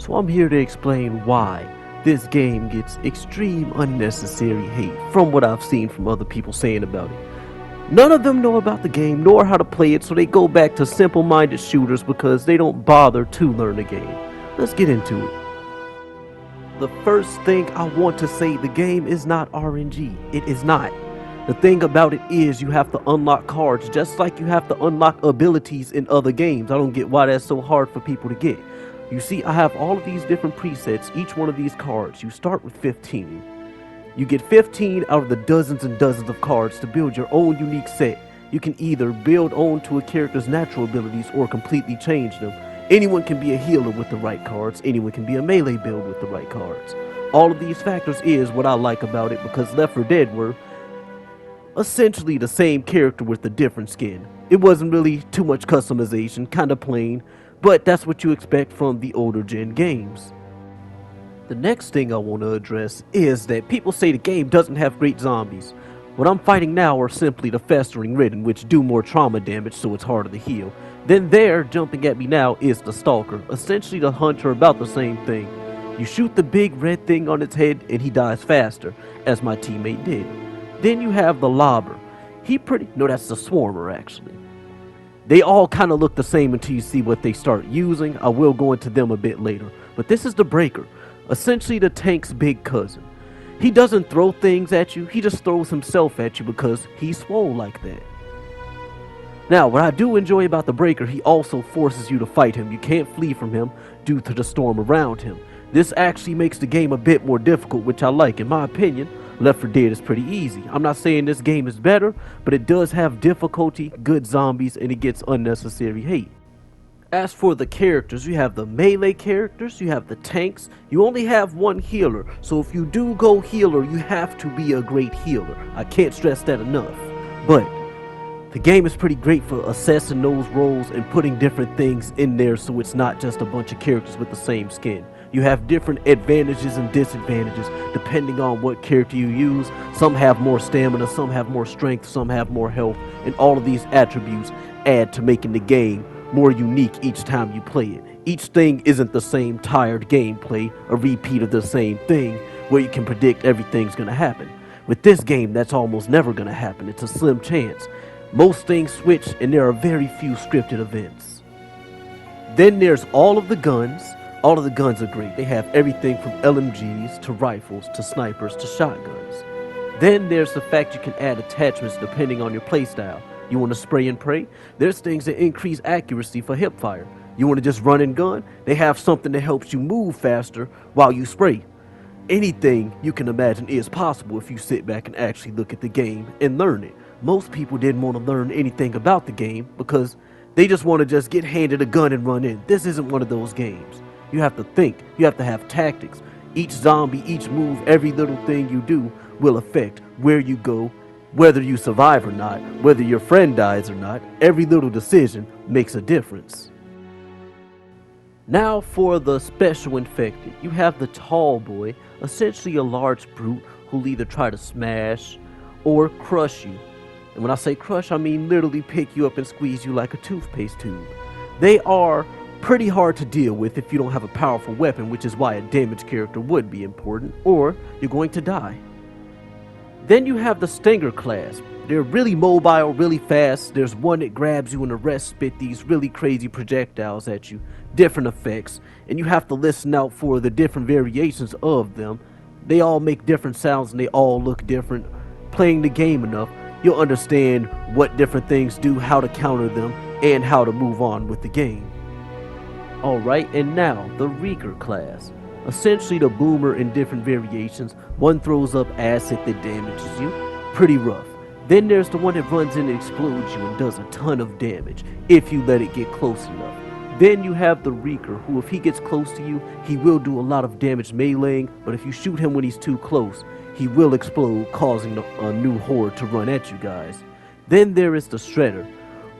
So I'm here to explain why this game gets extreme unnecessary hate from what I've seen from other people saying about it. None of them know about the game nor how to play it, so they go back to simple-minded shooters because they don't bother to learn the game. Let's get into it. The first thing I want to say, the game is not RNG. It is not. The thing about it is you have to unlock cards just like you have to unlock abilities in other games. I don't get why that's so hard for people to get. You see, I have all of these different presets, each one of these cards. You start with 15. You get 15 out of the dozens and dozens of cards to build your own unique set. You can either build onto a character's natural abilities or completely change them. Anyone can be a healer with the right cards. Anyone can be a melee build with the right cards. All of these factors is what I like about it, because Left 4 Dead were essentially the same character with a different skin. It wasn't really too much customization, kinda plain, but that's what you expect from the older gen games. The next thing I want to address is that people say the game doesn't have great zombies. What I'm fighting now are simply the festering ridden, which do more trauma damage, so it's harder to heal. Then there, jumping at me now, is the stalker, essentially the hunter, about the same thing. You shoot the big red thing on its head and he dies faster, as my teammate did. Then you have the lobber. No, that's the swarmer actually. They all kind of look the same until you see what they start using. I will go into them a bit later. But this is the breaker, essentially the tank's big cousin. He doesn't throw things at you, he just throws himself at you because he's swole like that. Now, what I do enjoy about the breaker, he also forces you to fight him. You can't flee from him due to the storm around him. This actually makes the game a bit more difficult, which I like. In my opinion, Left 4 Dead is pretty easy. I'm not saying this game is better, but it does have difficulty, good zombies, and it gets unnecessary hate. As for the characters, you have the melee characters, you have the tanks. You only have one healer, so if you do go healer, you have to be a great healer. I can't stress that enough. But the game is pretty great for assessing those roles and putting different things in there, so it's not just a bunch of characters with the same skin. You have different advantages and disadvantages depending on what character you use. Some have more stamina, some have more strength, some have more health, and all of these attributes add to making the game more unique each time you play it. Each thing isn't the same tired gameplay, a repeat of the same thing where you can predict everything's gonna happen. With this game, that's almost never gonna happen. It's a slim chance. Most things switch and there are very few scripted events. Then there's all of the guns. All of the guns are great. They have everything from LMGs to rifles to snipers to shotguns. Then there's the fact you can add attachments depending on your playstyle. You want to spray and pray? There's things that increase accuracy for hipfire. You want to just run and gun? They have something that helps you move faster while you spray. Anything you can imagine is possible if you sit back and actually look at the game and learn it. Most people didn't want to learn anything about the game because they just want to just get handed a gun and run in. This isn't one of those games. You have to think, you have to have tactics. Each zombie, each move, every little thing you do will affect where you go, whether you survive or not, whether your friend dies or not. Every little decision makes a difference. Now for the special infected. You have the tall boy, essentially a large brute who'll either try to smash or crush you. And when I say crush, I mean literally pick you up and squeeze you like a toothpaste tube. They are pretty hard to deal with if you don't have a powerful weapon, which is why a damage character would be important, or you're going to die. Then you have the Stinger class. They're really mobile, really fast. There's one that grabs you and the rest spit these really crazy projectiles at you, different effects, and you have to listen out for the different variations of them. They all make different sounds and they all look different. Playing the game enough, you'll understand what different things do, how to counter them, and how to move on with the game. Alright, and now, the Reeker class. Essentially the boomer in different variations. One throws up acid that damages you. Pretty rough. Then there's the one that runs in and explodes you and does a ton of damage, if you let it get close enough. Then you have the Reeker, who if he gets close to you, he will do a lot of damage meleeing, but if you shoot him when he's too close, he will explode, causing a new horde to run at you guys. Then there is the Shredder,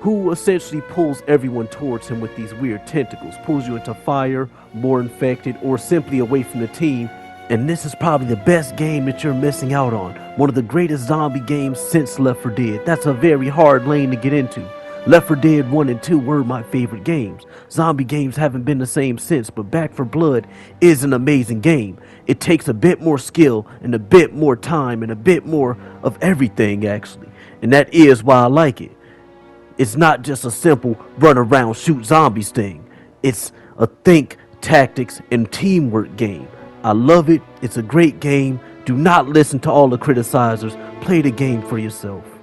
who essentially pulls everyone towards him with these weird tentacles, pulls you into fire, more infected, or simply away from the team. And this is probably the best game that you're missing out on. One of the greatest zombie games since Left 4 Dead. That's a very hard lane to get into. Left 4 Dead 1 and 2 were my favorite games. Zombie games haven't been the same since, but Back 4 Blood is an amazing game. It takes a bit more skill and a bit more time and a bit more of everything, actually. And that is why I like it. It's not just a simple run around shoot zombies thing. It's a think, tactics, and teamwork game. I love it. It's a great game. Do not listen to all the criticizers. Play the game for yourself.